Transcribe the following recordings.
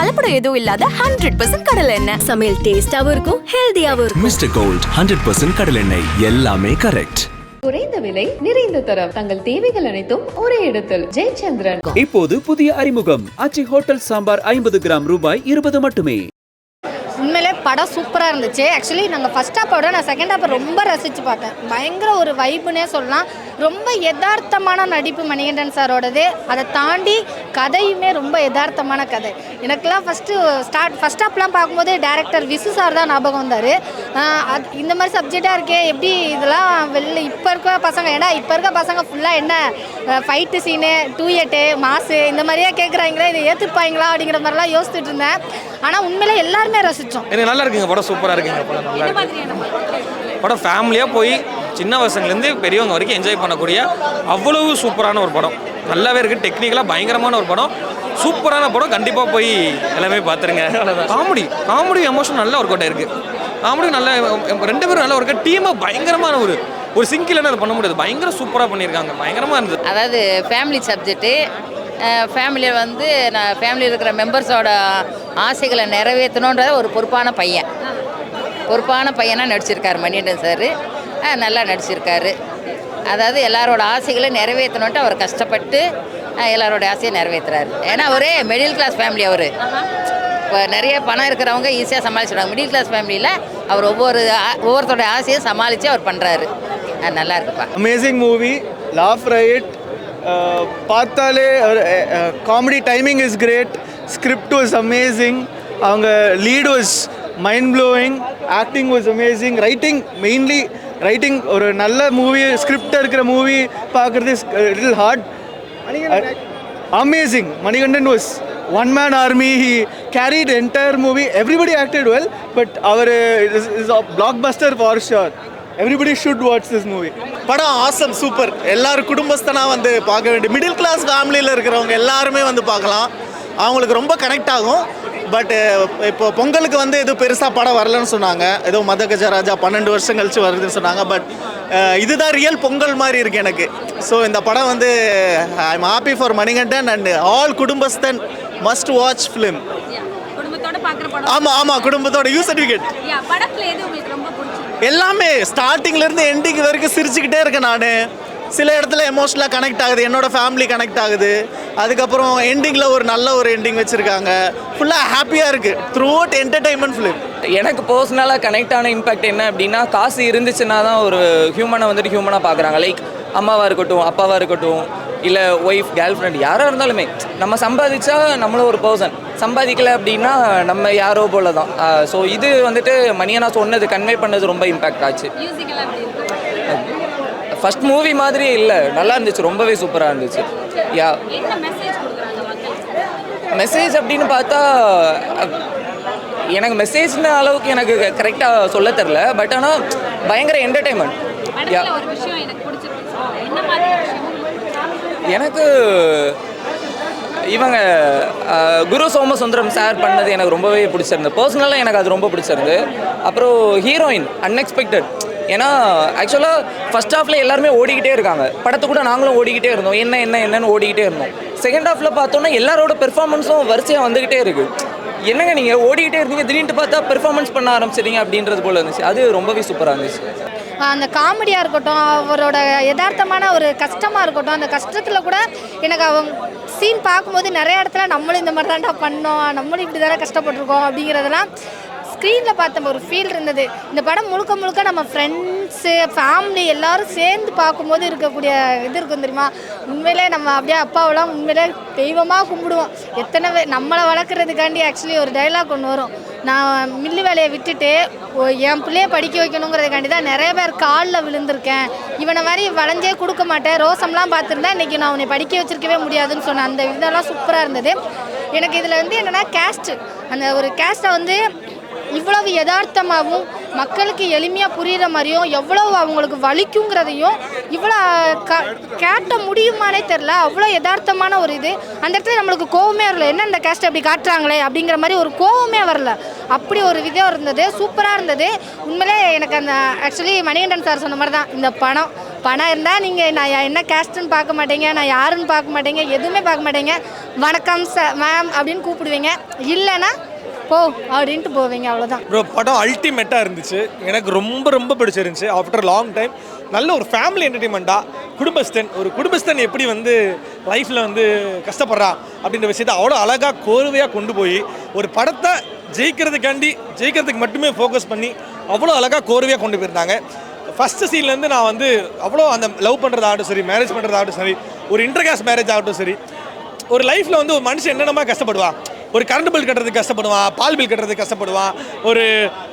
கலப்படம் எதுவும் இல்லாத 100% கடலை எண்ணெய். சமையல் டேஸ்டாவும் இருக்கும், ஹெல்தியாவும் இருக்கும். மிஸ்டர் கோல்ட் 100% கடலை எண்ணெய், எல்லாமே கரெக்ட். குறைந்த விலை நிறைந்த தரம், தங்கள் தேவைகள் அனைத்தும் ஒரே இடத்தில். ஜெயச்சந்திரன். இப்போது புதிய அறிமுகம் ஆச்சி ஹோட்டல் சாம்பார் 50 கிராம் ரூபாய் 20 மட்டுமே. உண்மையிலே படம் சூப்பராக இருந்துச்சு. ஆக்சுவலி நாங்கள் ஃபஸ்ட் ஹாப்போட நான் செகண்ட் ஹாப்பை ரொம்ப ரசித்து பார்த்தேன். பயங்கர ஒரு வைப்புனே சொல்லலாம். ரொம்ப யதார்த்தமான நடிப்பு மணிகண்டன் சாரோடது. அதை தாண்டி கதையுமே ரொம்ப யதார்த்தமான கதை. எனக்குலாம் ஃபஸ்ட் ஹாப்லாம் பார்க்கும்போது டேரக்டர் விசு சார் தான் ஞாபகம் வந்தார். இந்த மாதிரி சப்ஜெக்டாக இருக்கே, எப்படி இதெல்லாம் இப்போ இருக்க பசங்க, ஏன்னா இப்போ இருக்க பசங்க ஃபுல்லாக என்ன ஃபைட்டு சீனு, டூயட்டு, மாசு இந்த மாதிரியே கேட்குறாங்களே, இதை ஏற்றுப்பாங்களா அப்படிங்கிற மாதிரிலாம் யோசிச்சுட்டு இருந்தேன். ஆனால் உண்மையிலே எல்லாருமே ரசித்தோம். எனக்கு நல்லா இருக்குங்க, படம் சூப்பராக இருக்குங்க. படம் நல்லா இருக்கு. படம் ஃபேமிலியாக போய் சின்ன வயசுலேருந்து பெரியவங்க வரைக்கும் என்ஜாய் பண்ணக்கூடிய அவ்வளவு சூப்பரான ஒரு படம். நல்லாவே இருக்குது, டெக்னிக்கலாக பயங்கரமான ஒரு படம், சூப்பரான படம். கண்டிப்பாக போய் எல்லாமே பார்த்துருங்க. காமெடி எமோஷன் நல்லா ஒர்க் அவுட் ஆயிருக்கு. காமெடி நல்லா, ரெண்டு பேரும் நல்லா ஒர்க். டீமாக பயங்கரமான ஒரு சிங்கில் அதை பண்ண முடியாது, பயங்கர சூப்பராக பண்ணியிருக்காங்க, பயங்கரமாக இருந்தது. அதாவது ஃபேமிலி சப்ஜெக்ட்டு. ஃபேமிலியில் வந்து நான் ஃபேமிலியில் இருக்கிற மெம்பர்ஸோட ஆசைகளை நிறைவேற்றணுன்ற ஒரு பொறுப்பான பையனாக நடிச்சிருக்காரு மணிகண்டன் சார். நல்லா நடிச்சிருக்காரு. அதாவது எல்லாரோட ஆசைகளை நிறைவேற்றணுன்ட்டு அவர் கஷ்டப்பட்டு எல்லாரோட ஆசையை நிறைவேற்றுறாரு. ஏன்னா ஒரே மிடில் கிளாஸ் ஃபேமிலி அவர். இப்போ நிறைய பணம் இருக்கிறவங்க ஈஸியாக சமாளிச்சிடுவாங்க. மிடில் கிளாஸ் ஃபேமிலியில் அவர் ஒவ்வொருத்தரோட ஆசையை சமாளித்து அவர் பண்ணுறாரு. நல்லா இருக்குப்பா. Amazing movie, laugh right. பார்த்தாலே comedy timing is great, script was amazing, அவங்க lead was mind blowing, acting was amazing, writing mainly writing. ஒரு நல்ல மூவி, ஸ்கிரிப்ட் இருக்கிற மூவி பார்க்குறது little hard. Amazing. Manikandan was one man army, he carried entire movie. Everybody acted well, but our is a blockbuster for sure. Everybody should watch this movie. படம் awesome, super. எல்லாரும் குடும்பஸ்தனாக வந்து பார்க்க வேண்டிய, middle class ஃபேமிலியில் இருக்கிறவங்க எல்லாருமே வந்து பார்க்கலாம். அவங்களுக்கு ரொம்ப கனெக்ட் ஆகும். பட் இப்போ பொங்கலுக்கு வந்து எதுவும் பெருசாக படம் வரலன்னு சொன்னாங்க. ஏதோ மத கஜராஜா 12 வருஷம் கழிச்சு வருதுன்னு சொன்னாங்க. பட் இதுதான் ரியல் பொங்கல் மாதிரி இருக்குது எனக்கு. ஸோ இந்த படம் வந்து I am happy for Manikandan and all Kudumbasthan must watch film. ஆமாம், குடும்பத்தோட யூ சர்டிஃபிகேட். எல்லாமே ஸ்டார்டிங்லேருந்து எண்டிங் வரைக்கும் சிரிச்சுக்கிட்டே இருக்கேன் நான். சில இடத்துல எமோஷனலாக கனெக்ட் ஆகுது, என்னோட ஃபேமிலி கனெக்ட் ஆகுது. அதுக்கப்புறம் எண்டிங்கில் ஒரு நல்ல ஒரு எண்டிங் வச்சுருக்காங்க. ஃபுல்லாக ஹாப்பியாக இருக்குது. Through out entertainment film. எனக்கு பர்சனலாக கனெக்ட் ஆன இம்பாக்ட் என்ன அப்படின்னா, காசு இருந்துச்சுன்னா தான் ஒரு ஹியூமனை வந்துட்டு ஹியூமனாக பார்க்குறாங்க. லைக் அம்மாவாக இருக்கட்டும், அப்பாவாக இருக்கட்டும், இல்லை ஒய்ஃப், கேர்ள் ஃப்ரெண்ட், யாராக இருந்தாலுமே நம்ம சம்பாதிச்சா நம்மளும் ஒரு பர்சன், சம்பாதிக்கலை அப்படின்னா நம்ம யாரோ போல தான். ஸோ இது வந்துட்டு மணியனா சொன்னது, கன்வே பண்ணது ரொம்ப இம்பாக்ட் ஆச்சு. ஃபர்ஸ்ட் மூவி மாதிரி இல்லை, நல்லா இருந்துச்சு, ரொம்பவே சூப்பராக இருந்துச்சு. யா மெசேஜ் அப்படின்னு பார்த்தா எனக்கு மெசேஜ்ன அளவுக்கு எனக்கு கரெக்டாக சொல்ல தெரில. பட் ஆனால் பயங்கர என்டர்டெயின்மெண்ட். யா எனக்கு இவங்க குரு சோமசுந்தரம் சார் பண்ணது எனக்கு ரொம்பவே பிடிச்சிருந்தது. பர்சனலாக எனக்கு அது ரொம்ப பிடிச்சிருந்து. அப்புறம் ஹீரோயின் அன்எக்ஸ்பெக்டட். ஏன்னா ஆக்சுவலாக ஃபஸ்ட் ஹாஃபில் எல்லாருமே ஓடிக்கிட்டே இருக்காங்க. படத்தை கூட நாங்களும் ஓடிக்கிட்டே இருந்தோம், என்னன்னு ஓடிக்கிட்டே இருந்தோம். செகண்ட் ஹாஃபில் பார்த்தோன்னா எல்லாரோட பெர்ஃபார்மன்ஸும் வரிசையாக வந்துக்கிட்டே இருக்குது. என்னங்க நீங்கள் ஓடிக்கிட்டே இருந்தீங்க, திடீர்னு பார்த்தா பெர்ஃபார்மன்ஸ் பண்ண ஆரம்பிச்சிருங்க அப்படின்றது போல் இருந்துச்சு. அது ரொம்பவே சூப்பராக இருந்துச்சு. அந்த காமெடியாக இருக்கட்டும், அவரோட யதார்த்தமான ஒரு கஷ்டமாக இருக்கட்டும், அந்த கஷ்டத்தில் கூட எனக்கு அவங்க சீன் பார்க்கும்போது நிறைய இடத்துல நம்மளும் இந்த மாதிரி தான்டா பண்ணோம், நம்மளும் இப்படி தானே கஷ்டப்பட்டுருக்கோம் அப்படிங்கிறதெல்லாம் ஸ்க்ரீனில் பார்த்த ஒரு ஃபீல் இருந்தது. இந்த படம் முழுக்க நம்ம ஃப்ரெண்ட்ஸு, ஃபேமிலி எல்லோரும் சேர்ந்து பார்க்கும்போது இருக்கக்கூடிய இது இருக்கும் தெரியுமா. உண்மையிலே நம்ம அப்படியே அப்பாவெல்லாம் உண்மையிலே தெய்வமாக கும்பிடுவோம். நம்மளை வளர்க்குறதுக்காண்டி ஆக்சுவலி ஒரு டைலாக் ஒன்று வரும். நான் மில்லு வேலையை விட்டுட்டு என் பிள்ளைய படிக்க வைக்கணுங்கிறதுக்காண்டி தான் நிறைய பேர் காலில் விழுந்திருக்கேன். இவனை மாதிரி வளைஞ்சே கொடுக்க மாட்டேன், ரோசம்லாம் பார்த்துருந்தா இன்றைக்கி நான் உன்னை படிக்க வச்சிருக்கவே முடியாதுன்னு சொன்னேன். அந்த இதெல்லாம் சூப்பராக இருந்தது. எனக்கு இதில் வந்து என்னென்னா கேஸ்ட்டு, அந்த ஒரு கேஸ்ட்டை வந்து இவ்வளவு யதார்த்தமாகவும் மக்களுக்கு எளிமையாக புரிகிற மாதிரியும், எவ்வளோ அவங்களுக்கு வலிக்குங்கிறதையும் இவ்வளோ கேட்ட முடியுமானே தெரில. அவ்வளோ யதார்த்தமான ஒரு இது. அந்த இடத்துல நம்மளுக்கு கோவமே வரல, என்ன இந்த கேஸ்ட்டை அப்படி காட்டுறாங்களே அப்படிங்கிற மாதிரி ஒரு கோவமே வரல. அப்படி ஒரு விதம் இருந்தது, சூப்பராக இருந்தது. உண்மையிலே எனக்கு அந்த ஆக்சுவலி மணிகண்டன் சார் சொன்ன மாதிரி தான் இந்த படம் பணம் இருந்தால் நீங்கள் நான் என்ன கேஸ்ட்டுன்னு பார்க்க மாட்டீங்க, நான் யாருன்னு பார்க்க மாட்டீங்க, எதுவுமே பார்க்க மாட்டீங்க. வணக்கம் சார் மேம் அப்படின்னு கூப்பிடுவீங்க. இல்லைன்னா போ அப்படின்ட்டு போவீங்க, அவ்வளோதான். ப்ரோ படம் அல்டிமேட்டாக இருந்துச்சு. எனக்கு ரொம்ப ரொம்ப பிடிச்சிருந்துச்சு. ஆஃப்டர் லாங் டைம் நல்ல ஒரு ஃபேமிலி என்டர்டெயின்மெண்ட்டாக குடும்பஸ்தன் எப்படி வந்து லைஃப்பில் வந்து கஷ்டப்படுறான் அப்படின்ற விஷயத்தை அவ்வளோ அழகாக கோர்வையாக கொண்டு போய் ஒரு படத்தை ஜெயிக்கிறதுக்கு மட்டுமே ஃபோக்கஸ் பண்ணி அவ்வளோ அழகாக கோர்வையாக கொண்டு போயிருந்தாங்க. ஃபஸ்ட்டு சீன்லேருந்து நான் வந்து அவ்வளோ அந்த லவ் பண்ணுறதாகட்டும் சரி, மேரேஜ் பண்ணுறதாகட்டும் சரி, ஒரு இன்டர்காஸ்ட் மேரேஜ் ஆகட்டும் சரி, ஒரு லைஃப்பில் வந்து ஒரு மனுஷன் என்னென்னமா கஷ்டப்படுவான். ஒரு கரண்ட் பில் கட்டுறதுக்கு கஷ்டப்படுவான், பால் பில் கட்டுறதுக்கு கஷ்டப்படுவான், ஒரு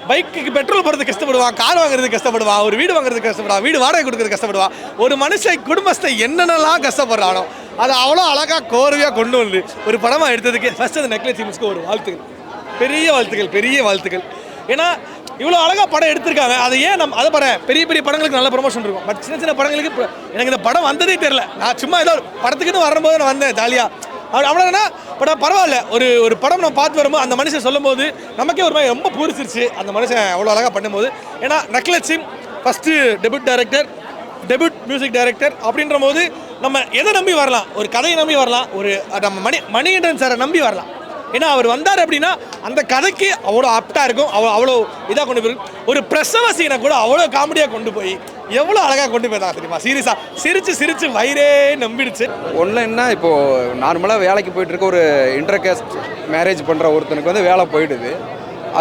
பைக்குக்கு பெட்ரோல் போடுறதுக்கு கஷ்டப்படுவான், கார் வாங்குறதுக்கு கஷ்டப்படுவான், ஒரு வீடு வாங்குறதுக்கு கஷ்டப்படுவான், வீடு வாடகை கொடுக்கறதுக்கு கஷ்டப்படுவான். ஒரு மனுஷன் குடும்பத்தை என்னென்னலாம் கஷ்டப்படுறானோ அதை அவ்வளோ அழகாக கோர்வையாக கொண்டு வந்து ஒரு படமாக எடுத்ததுக்கு ஃபஸ்ட்டு அந்த நெக்லஸ் டீம்ஸ்க்கு ஒரு வாழ்த்துக்கள், பெரிய வாழ்த்துக்கள். ஏன்னா இவ்வளோ அழகாக படம் எடுத்திருக்காங்க. அதை ஏன் அதை பெரிய படங்களுக்கு நல்ல ப்ரொமோஷன் இருக்கும். பட் சின்ன படங்களுக்கு எனக்கு இந்த படம் வந்ததே தெரியல. நான் சும்மா ஏதோ படத்துக்குன்னு வரும்போது நான் வந்தேன் ஜாலியாக. அவ்வளோனா பட் பரவாயில்ல. ஒரு படம் நம்ம பார்த்து வரும்போது அந்த மனுஷன் சொல்லும் போது நமக்கே ஒரு மாதிரி ரொம்ப பூரிச்சிருச்சு அந்த மனுஷன் அவ்வளோ அழகாக பண்ணும்போது. ஏன்னா நக்லஸ் சிங் ஃபஸ்ட்டு டெபியூட் மியூசிக் டைரக்டர் அப்படின்ற போது நம்ம எதை நம்பி வரலாம், ஒரு கதையை நம்பி வரலாம், ஒரு நம்ம மணிகண்டன் சாரை நம்பி வரலாம். ஏன்னா அவர் வந்தார் அப்படின்னா அந்த கதைக்கு அவ்வளோ ஆப்டாக இருக்கும், அவ்வளோ இதாக கொண்டு போய் ஒரு பிரசவ சீனை கூட அவ்வளோ காமெடியாக கொண்டு போய் எவ்வளோ அழகாக கொண்டு போயிருந்தாங்க தெரியுமா. சீரியஸாக சிரித்து வயிறே நம்பிடுச்சு. ஒன்றும் என்ன, இப்போது நார்மலாக வேலைக்கு போயிட்டுருக்க ஒரு இன்டர்காஸ்ட் மேரேஜ் பண்ணுற ஒருத்தனுக்கு வந்து வேலை போயிடுது.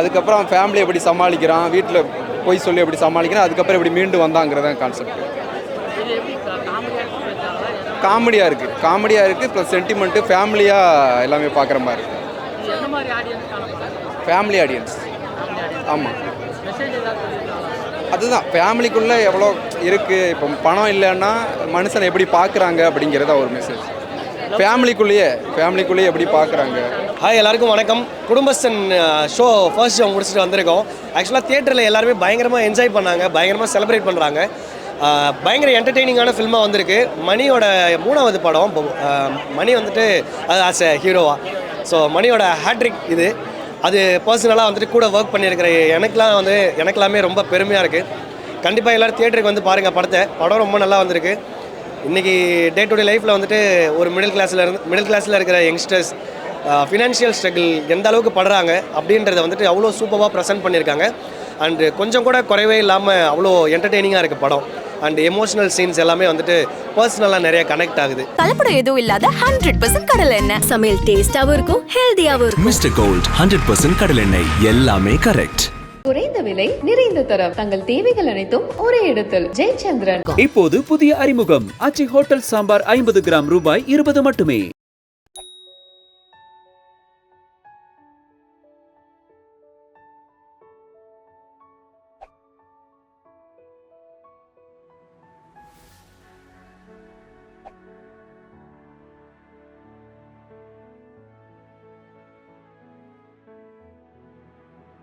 அதுக்கப்புறம் ஃபேமிலி எப்படி சமாளிக்கிறான், வீட்டில் போய் சொல்லி எப்படி சமாளிக்கிறான், அதுக்கப்புறம் எப்படி மீண்டு வந்தாங்கிறதான் கான்செப்ட். காமெடியாக இருக்குது ப்ளஸ் சென்டிமெண்ட்டு ஃபேமிலியாக எல்லாமே பார்க்குற மாதிரி இருக்குது. Family audience. ஆமாம், அதுதான் ஃபேமிலிக்குள்ளே எவ்வளோ இருக்குது. இப்போ பணம் இல்லைன்னா மனுஷனை எப்படி பார்க்குறாங்க அப்படிங்கிறத ஒரு மெசேஜ். ஃபேமிலிக்குள்ளேயே எப்படி பார்க்குறாங்க. ஹாய், எல்லாருக்கும் வணக்கம். குடும்பஸ்தன் ஷோ ஃபர்ஸ்ட் ஷோ முடிச்சுட்டு வந்திருக்கோம். ஆக்சுவலாக தியேட்டரில் எல்லாருமே பயங்கரமாக என்ஜாய் பண்ணாங்க, பயங்கரமாக செலிப்ரேட் பண்ணுறாங்க. பயங்கர என்டர்டெய்னிங்கான ஃபில்மாக வந்திருக்கு. மணியோட 3வது படம். மணி வந்துட்டு அது ஆஸ் எ ஹீரோவா. ஸோ மணியோட ஹேட்ரிக் இது. அது பர்சனலாக வந்துட்டு கூட ஒர்க் பண்ணியிருக்கிற எனக்கெல்லாமே ரொம்ப பெருமையாக இருக்குது. கண்டிப்பாக எல்லோரும் தியேட்டருக்கு வந்து பாருங்கள் படம் ரொம்ப நல்லா வந்திருக்கு. இன்றைக்கி டே டு டே லைஃப்பில் வந்துட்டு ஒரு மிடில் கிளாஸில் இருக்கிற யங்ஸ்டர்ஸ் ஃபினான்ஷியல் ஸ்ட்ரகிள் எந்த அளவுக்கு படுறாங்க அப்படின்றத வந்துட்டு அவ்வளோ சூப்பராக ப்ரெசென்ட் பண்ணியிருக்காங்க. அண்டு கொஞ்சம் கூட குறைவே இல்லாமல் அவ்வளோ என்டர்டெய்னிங்காக இருக்குது படம். அண்ட் எமோஷனல் சீன்ஸ் எல்லாமே வந்துட்டு பர்சனலாக நிறைய கனெக்ட் ஆகுது. கலப்படம் எதுவும் இல்லாத 100% கடலை எண்ணெய். சமையல் டேஸ்டாவும் இருக்கும், ஹெல்தியாவும் இருக்கும். மிஸ்டர் கோல்ட் 100% கடலெண்ணெய், எல்லாமே கரெக்ட். குறைந்த விலை நிறைந்த தரம் தங்கள் தேவைகள் அனைத்தும் ஒரே இடத்தில். ஜெயச்சந்திரன். இப்போது புதிய அறிமுகம் ஆச்சி ஹோட்டல் சாம்பார் 50 கிராம் ரூபாய் 20 மட்டுமே.